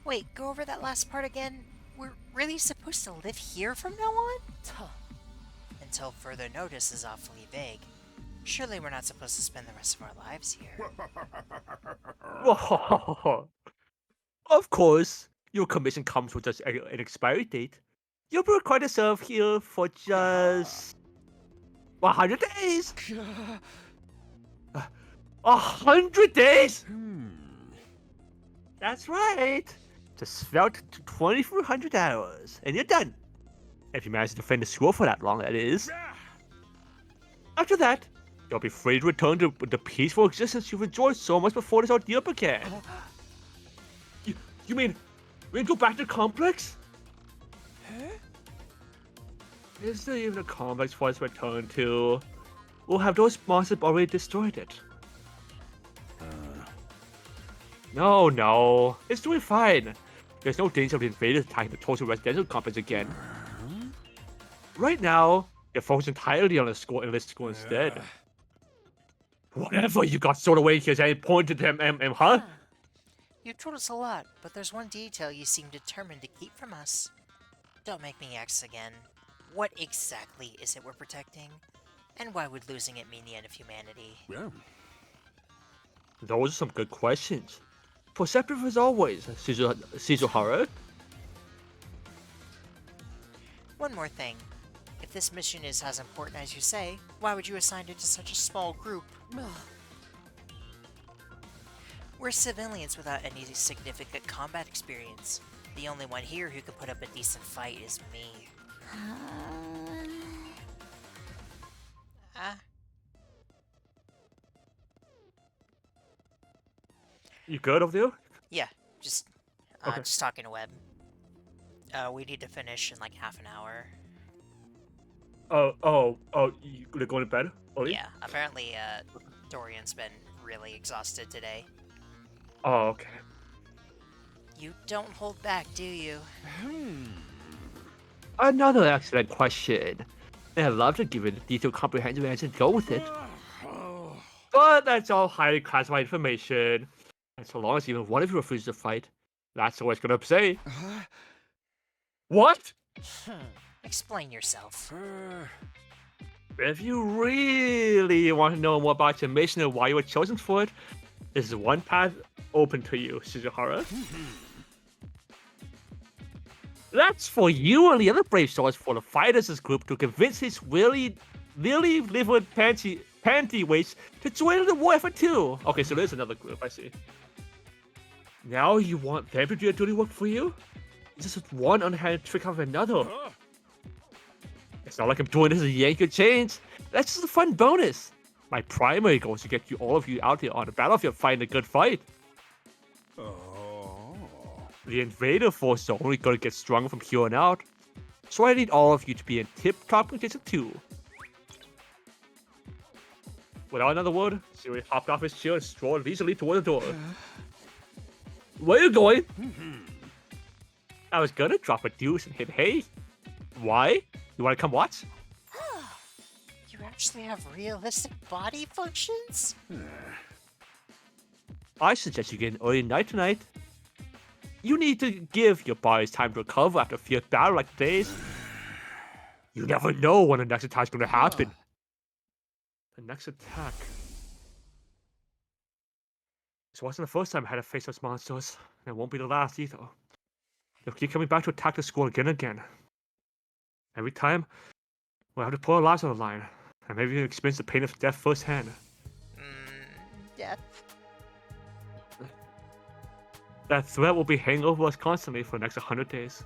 Wait, go over that last part again. We're really supposed to live here from now on? Until further notice is awfully vague. Surely we're not supposed to spend the rest of our lives here. Of course, your commission comes with just an expiry date. You'll be required to serve here for just 100 days. 100 days? That's right. Just felt to 2,400 hours, and you're done. If you manage to defend the school for that long, that is. After that, you'll be free to return to the peaceful existence you've enjoyed so much before this ordeal began. You mean we can go back to the complex? Is there even a complex for us to return to? Or have those monsters already destroyed it? No, it's doing fine. There's no danger of the invaders attacking the Tokyo residential complex again. Right now, they're focused entirely on the school and this school instead. Whatever you got stored away here at any point in time, huh? You told us a lot, but there's one detail you seem determined to keep from us. Don't make me ask again. What exactly is it we're protecting? And why would losing it mean the end of humanity? Those are some good questions. Perceptive as always, Shizuhara. One more thing. If this mission is as important as you say, why would you assign it to such a small group? We're civilians without any significant combat experience. The only one here who could put up a decent fight is me. You good over there? Yeah, just Okay. just talking to Webb. We need to finish in like half an hour. You're going to bed early? Yeah, apparently Dorian's been really exhausted today. Oh, okay. You don't hold back, do you? Another excellent question. And I'd love to give it a detailed, comprehensive answer and go with it. But that's all highly classified information. And so long as even one of you refuses to fight, that's all it's gonna say. What? Explain yourself. If you really want to know more about your mission and why you were chosen for it, there's one path open to you, Shizuhara. That's for you and the other brave souls for the fighters' group to convince his really livid panty waist to join the war effort too. Okay, so there's another group, I see. Now you want them to do your dirty work for you? It's just one underhanded trick after another. It's not like I'm doing this to yank your chains. That's just a fun bonus. My primary goal is to get all of you out there on the battlefield fighting a good fight. The invader force are only going to get stronger from here on out, so I need all of you to be in tip-top condition too. Without another word, Siri hopped off his chair and strolled leisurely toward the door. Where are you going? I was gonna drop a deuce and hit hey. Why? You wanna come watch? You actually have realistic body functions? I suggest you get an early night tonight. You need to give your bodies time to recover after a fierce battle like today's. You never know when the next attack's gonna happen. The next attack. This wasn't the first time I had to face those monsters, and it won't be the last either. They'll keep coming back to attack the school again and again. Every time, we'll have to put our lives on the line, and maybe even experience the pain of death firsthand. Death? That threat will be hanging over us constantly for the next 100 days.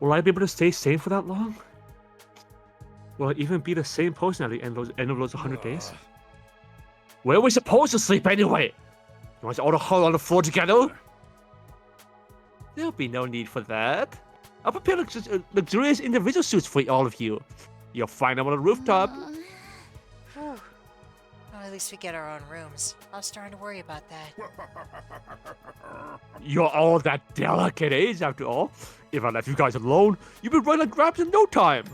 Will I be able to stay sane for that long? Will I even be the same person at the end of those 100 days? Where are we supposed to sleep anyway? You want us all to huddle on the floor together? There'll be no need for that. I'll prepare luxurious individual suits for all of you. You'll find them on the rooftop. Whew. Well, at least we get our own rooms. I was starting to worry about that. You're all that delicate age after all. If I left you guys alone, you'd be running like grabs in no time.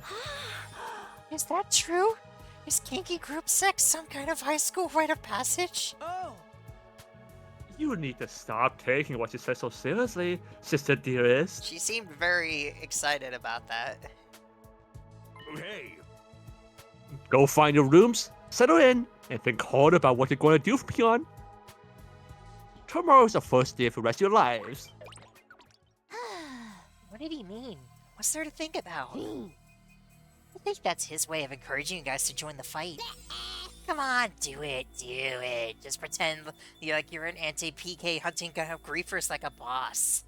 Is that true? Is kinky group sex some kind of high school rite of passage? Oh! You need to stop taking what you said so seriously, sister dearest. She seemed very excited about that. Hey, Go find your rooms, settle in, and think hard about what you're going to do from here on. Tomorrow's the first day for the rest of your lives. What did he mean? What's there to think about? I think that's his way of encouraging you guys to join the fight. Come on, do it. Just pretend you're an anti-PK hunting kind of griefers like a boss.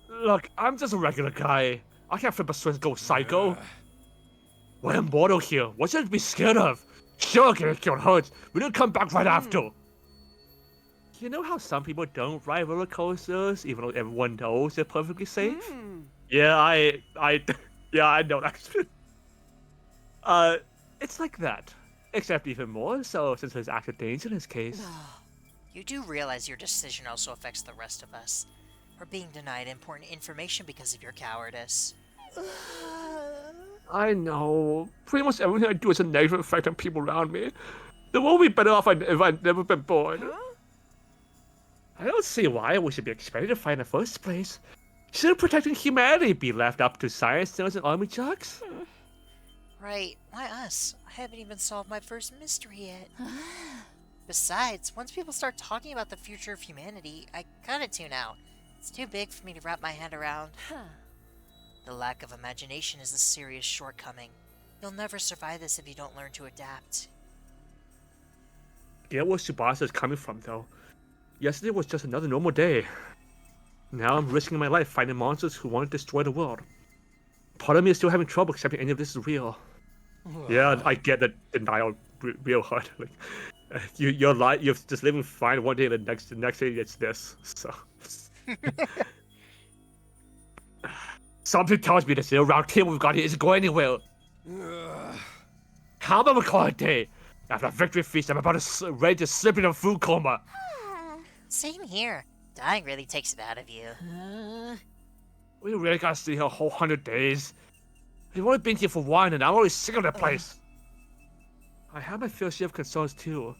Look, I'm just a regular guy. I can't flip a switch and go psycho. We're immortal here. What should I be scared of? Sure, getting killed hurts. We didn't come back right after. You know how some people don't ride roller coasters, even though everyone knows they're perfectly safe? Yeah, I know that. It's like that. Except even more so since there's active danger in this case. You do realize your decision also affects the rest of us. We're being denied important information because of your cowardice. I know. Pretty much everything I do has a negative effect on people around me. The world would be better off if I'd never been born. I don't see why we should be expected to fight in the first place. Shouldn't protecting humanity be left up to science nerds and army jocks? Right, why us? I haven't even solved my first mystery yet. Besides, once people start talking about the future of humanity, I kinda tune out. It's too big for me to wrap my hand around. The lack of imagination is a serious shortcoming. You'll never survive this if you don't learn to adapt. Get where Tsubasa is coming from, though. Yesterday was just another normal day. Now I'm risking my life fighting monsters who want to destroy the world. Part of me is still having trouble accepting any of this is real. Yeah, I get that denial real hard. You're just living fine one day, and the next day it's this. So something tells me this little round table we've got here isn't going anywhere. How am I calling it a day? After a victory feast, I'm about to ready to slip into a food coma. Same here. Dying really takes it out of you. We really gotta stay here a whole 100 days. We've only been here for one, and I'm already sick of the place. I have my fair share of concerns too.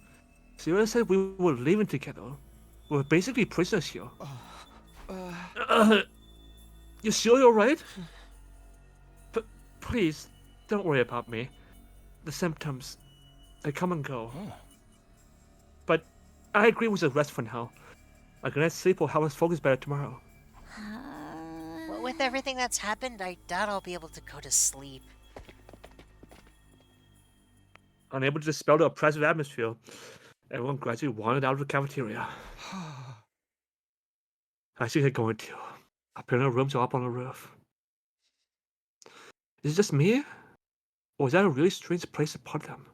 Sierra said we were leaving together. We're basically prisoners here. You sure you're right? Please, don't worry about me. The symptoms, they come and go. But I agree with the rest for now. A good night's sleep will help us focus better tomorrow. Well, with everything that's happened, I doubt I'll be able to go to sleep. Unable to dispel the oppressive atmosphere, everyone gradually wandered out of the cafeteria. I see they're going to. Apparently, rooms are up on the roof. Is it just me? Or is that a really strange place to put them?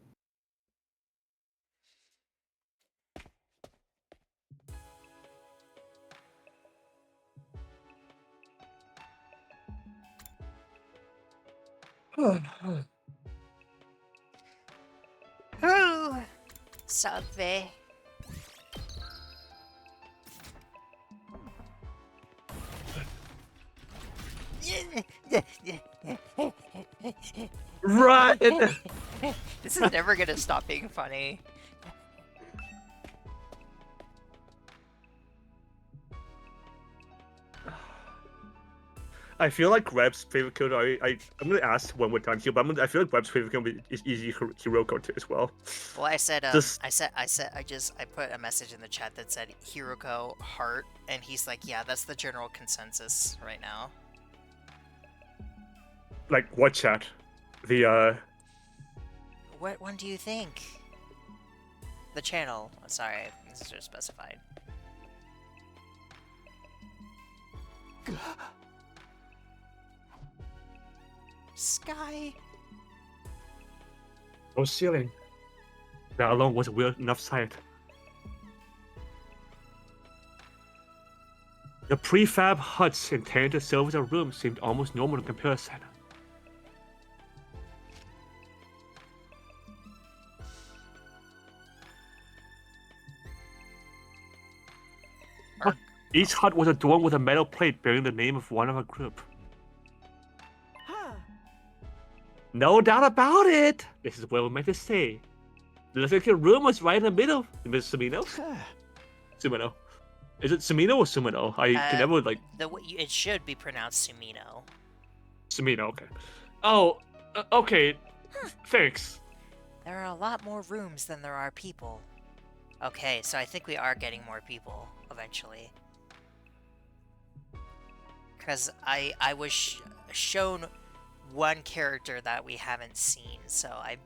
Ooh, Salve. Right! This is never gonna stop being funny. I feel like Reb's favorite character. I'm gonna ask one more time here, but I feel like Reb's favorite character is easy Hiroko too as well. Well, I said, Just- I put a message in the chat that said Hiroko heart, and he's like, yeah, that's the general consensus right now. Like what chat? The What one do you think? The channel. Oh, sorry, this is just specified. Sky. no ceiling. That alone was a weird enough sight. The prefab huts intended to serve as a room seemed almost normal in comparison. Each hut was adorned with a metal plate bearing the name of one of our group. No doubt about it! This is where we're meant to stay. The little room was right in the middle. Miss Sumino? Sumino. Is it Sumino or Sumino? I can never, like... It should be pronounced Sumino. Sumino, okay. Oh, okay. Thanks. There are a lot more rooms than there are people. Okay, so I think we are getting more people, eventually. Because I was shown one character that we haven't seen, so I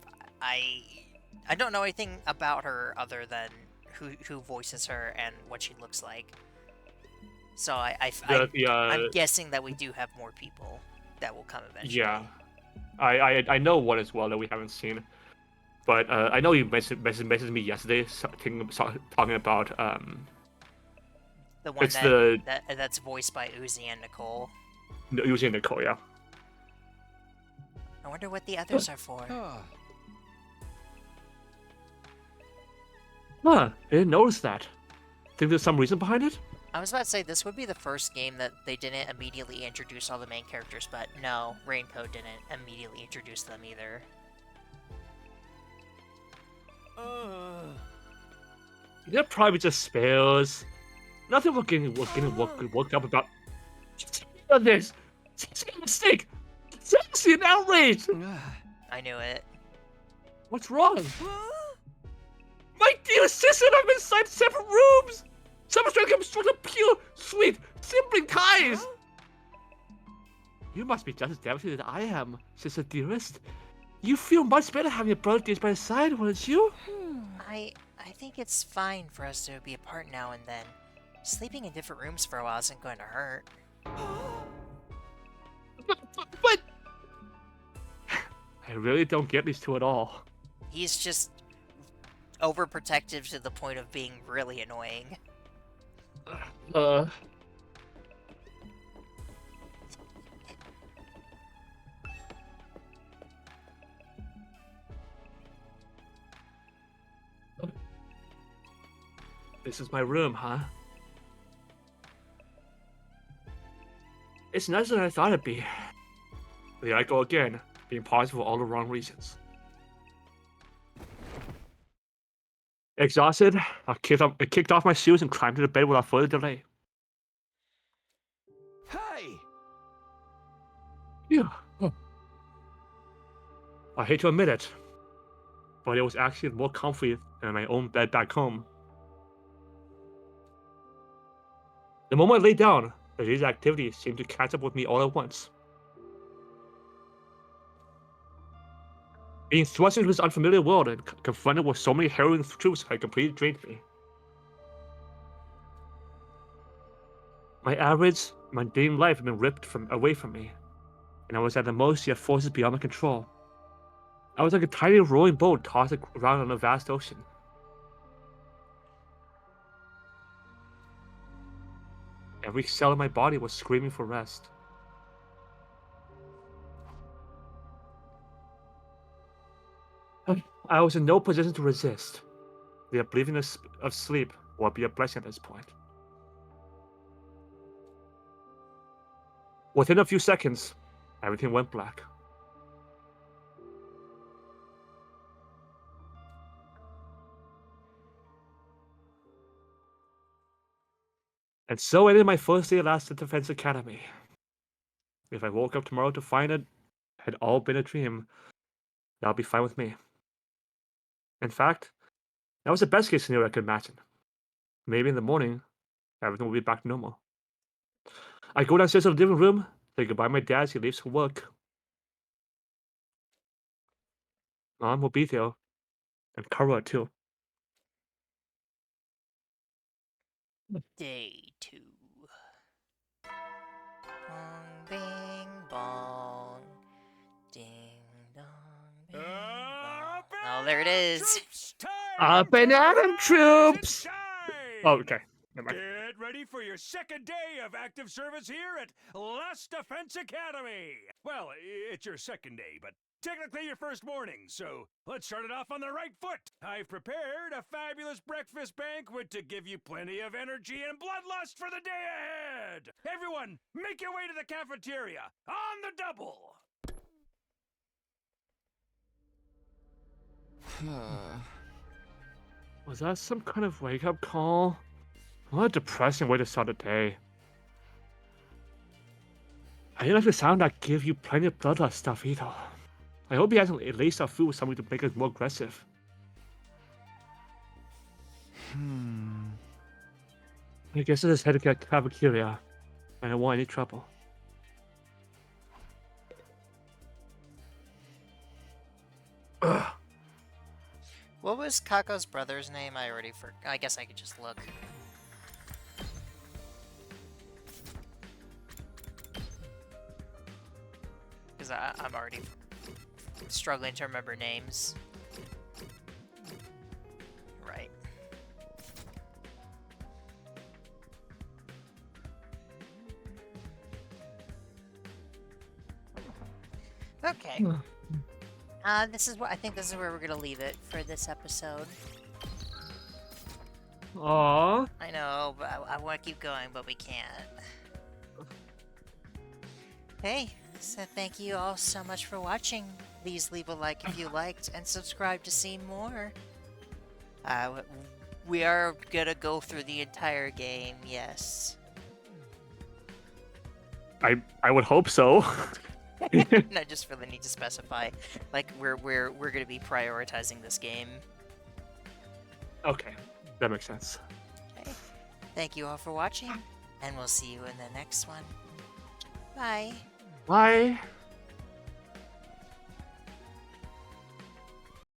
don't know anything about her other than who voices her and what she looks like. So I'm guessing that we do have more people that will come eventually. Yeah. I know one as well that we haven't seen. But I know you messaged me yesterday talking about the one that's voiced by Uzi and Nicole. Uzi and Nicole, yeah. I wonder what the others are for. Huh, I didn't notice that. Think there's some reason behind it? I was about to say, this would be the first game that they didn't immediately introduce all the main characters, but no, Raincoat didn't immediately introduce them either. They're probably just spells. Nothing we're getting worked up about. This! It's a mistake! It's actually an outrage! I knew it. What's wrong? My dear sister and I have been inside separate rooms! Someone's trying to construct a pure, sweet, sibling ties! You must be just as devastated as I am, sister dearest. You feel much better having your brother days by your side, wouldn't you? I think it's fine for us to be apart now and then. Sleeping in different rooms for a while isn't going to hurt. But... I really don't get these two at all. He's just overprotective to the point of being really annoying. This is my room, huh? It's nicer than I thought it'd be. There I go again, being positive for all the wrong reasons. Exhausted, I kicked off my shoes and climbed into bed without further delay. Hey! Yeah. I hate to admit it, but it was actually more comfy than my own bed back home. The moment I lay down, the day's activities seemed to catch up with me all at once. Being thrust into this unfamiliar world and confronted with so many harrowing truths had completely drained me. My average, mundane life had been ripped away from me, and I was at the mercy of forces beyond my control. I was like a tiny rowing boat tossed around on a vast ocean. Every cell in my body was screaming for rest. I was in no position to resist. The obliviousness of sleep would be a blessing at this point. Within a few seconds, everything went black. And so ended my first day at Last Defense Academy. If I woke up tomorrow to find it had all been a dream, that would be fine with me. In fact, that was the best case scenario I could imagine. Maybe in the morning, everything will be back to normal. I go downstairs to the living room, say goodbye to my dad as he leaves for work. Mom will be there, and Kara too. Day 2. Bong, bing, bong. Ding, dong, bing, bong. Oh, there it is. Troops, time Up and at 'em, to troops! shine! Oh, okay. Never mind. Get ready for your second day of active service here at Last Defense Academy. Well, it's your second day, but technically your first morning, so let's start it off on the right foot. I've prepared a fabulous breakfast banquet to give you plenty of energy and bloodlust for the day ahead. Everyone, make your way to the cafeteria on the double. Was that some kind of wake-up call? What a depressing way to start the day. I didn't like the sound that give you plenty of bloodlust stuff either. I hope he hasn't laced our food with something to make us more aggressive. I guess I just headed to the cafeteria. I don't want any trouble. Ugh. What was Kako's brother's name? I already forgot. I guess I could just look. Because I'm already struggling to remember names. Right. Okay. This is what I think. This is where we're gonna leave it for this episode. Aww. I know, but I want to keep going, but we can't. Hey, so thank you all so much for watching. Please leave a like if you liked, and subscribe to see more. We are gonna go through the entire game, yes. I would hope so. Not just for the need to specify. Like we're gonna be prioritizing this game. Okay, that makes sense. Okay. Thank you all for watching, and we'll see you in the next one. Bye. Bye.